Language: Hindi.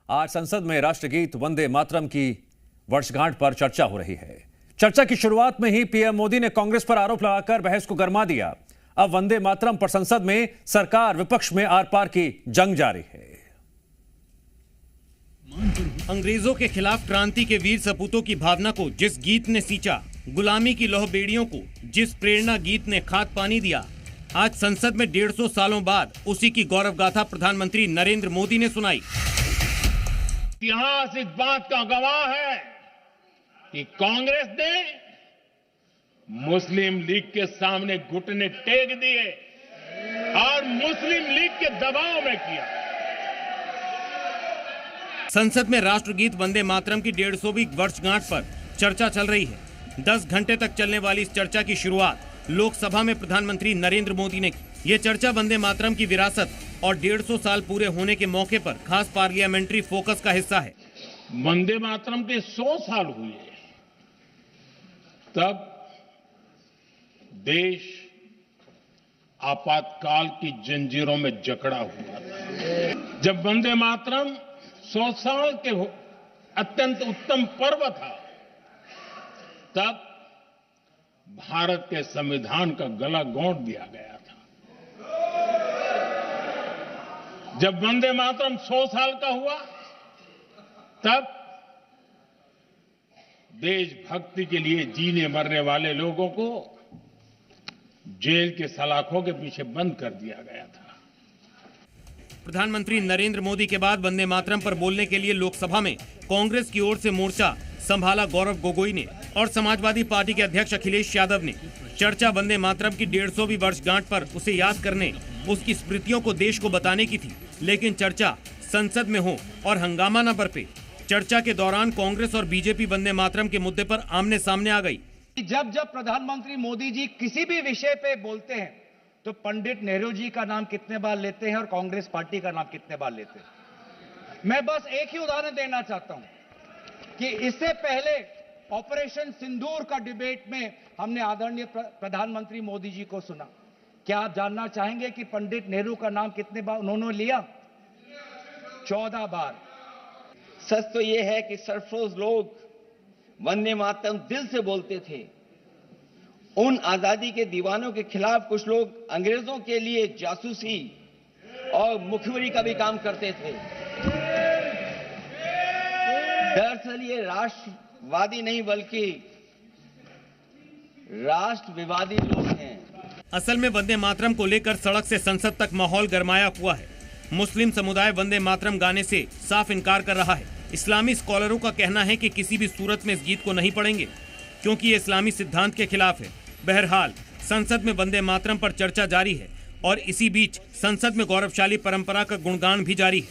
आज संसद में राष्ट्रगीत वंदे मातरम की वर्षगांठ पर चर्चा हो रही है। चर्चा की शुरुआत में ही पीएम मोदी ने कांग्रेस पर आरोप लगाकर बहस को गरमा दिया। अब वंदे मातरम पर संसद में सरकार विपक्ष में आर पार की जंग जारी है। अंग्रेजों के खिलाफ क्रांति के वीर सपूतों की भावना को जिस गीत ने सींचा, गुलामी की लौह बेड़ियों को जिस प्रेरणा गीत ने खाद पानी दिया, आज संसद में 150 सालों बाद उसी की गौरव गाथा प्रधानमंत्री नरेंद्र मोदी ने सुनाई। इतिहास इस बात का गवाह है कि कांग्रेस ने मुस्लिम लीग के सामने घुटने टेक दिए और मुस्लिम लीग के दबाव में किया। संसद में राष्ट्रगीत वंदे मातरम की 150वीं वर्षगांठ पर चर्चा चल रही है। 10 घंटे तक चलने वाली इस चर्चा की शुरुआत लोकसभा में प्रधानमंत्री नरेंद्र मोदी ने की। ये चर्चा वंदे मातरम की विरासत और 150 साल पूरे होने के मौके पर खास पार्लियामेंट्री फोकस का हिस्सा है। वंदे मातरम के 100 साल हुए तब देश आपातकाल की जंजीरों में जकड़ा हुआ था। जब वंदे मातरम 100 साल के अत्यंत उत्तम पर्व था, तब भारत के संविधान का गला घोंट दिया गया था। जब वंदे मातरम 100 साल का हुआ, तब देशभक्ति के लिए जीने मरने वाले लोगों को जेल के सलाखों के पीछे बंद कर दिया गया था। प्रधानमंत्री नरेंद्र मोदी के बाद वंदे मातरम पर बोलने के लिए लोकसभा में कांग्रेस की ओर से मोर्चा संभाला गौरव गोगोई ने और समाजवादी पार्टी के अध्यक्ष अखिलेश यादव ने। चर्चा वंदे मातरम की 150वीं वर्षगांठ पर उसे याद करने, उसकी स्मृतियों को देश को बताने की थी, लेकिन चर्चा संसद में हो और हंगामा न बरपे। चर्चा के दौरान कांग्रेस और बीजेपी वंदे मातरम के मुद्दे पर आमने सामने आ गई। जब प्रधानमंत्री मोदी जी किसी भी विषय पे बोलते हैं तो पंडित नेहरू जी का नाम कितने बार लेते हैं और कांग्रेस पार्टी का नाम कितने बार लेते हैं। मैं बस एक ही उदाहरण देना चाहता हूं कि इससे पहले ऑपरेशन सिंदूर का डिबेट में हमने आदरणीय प्रधानमंत्री मोदी जी को सुना। क्या आप जानना चाहेंगे कि पंडित नेहरू का नाम कितने बार उन्होंने लिया? 14 बार। सच तो यह है कि सरफरोश लोग वंदे मातरम दिल से बोलते थे। उन आजादी के दीवानों के खिलाफ कुछ लोग अंग्रेजों के लिए जासूसी और मुखबिरी का भी काम करते थे। दरअसल ये राष्ट्रवादी नहीं बल्कि राष्ट्र विवादी लोग हैं। असल में वंदे मातरम को लेकर सड़क से संसद तक माहौल गरमाया हुआ है। मुस्लिम समुदाय वंदे मातरम गाने से साफ इनकार कर रहा है। इस्लामी स्कॉलरों का कहना है कि किसी भी सूरत में इस गीत को नहीं पढ़ेंगे क्योंकि ये इस्लामी सिद्धांत के खिलाफ है। बहरहाल संसद में वंदे मातरम पर चर्चा जारी है और इसी बीच संसद में गौरवशाली परंपरा का गुणगान भी जारी है।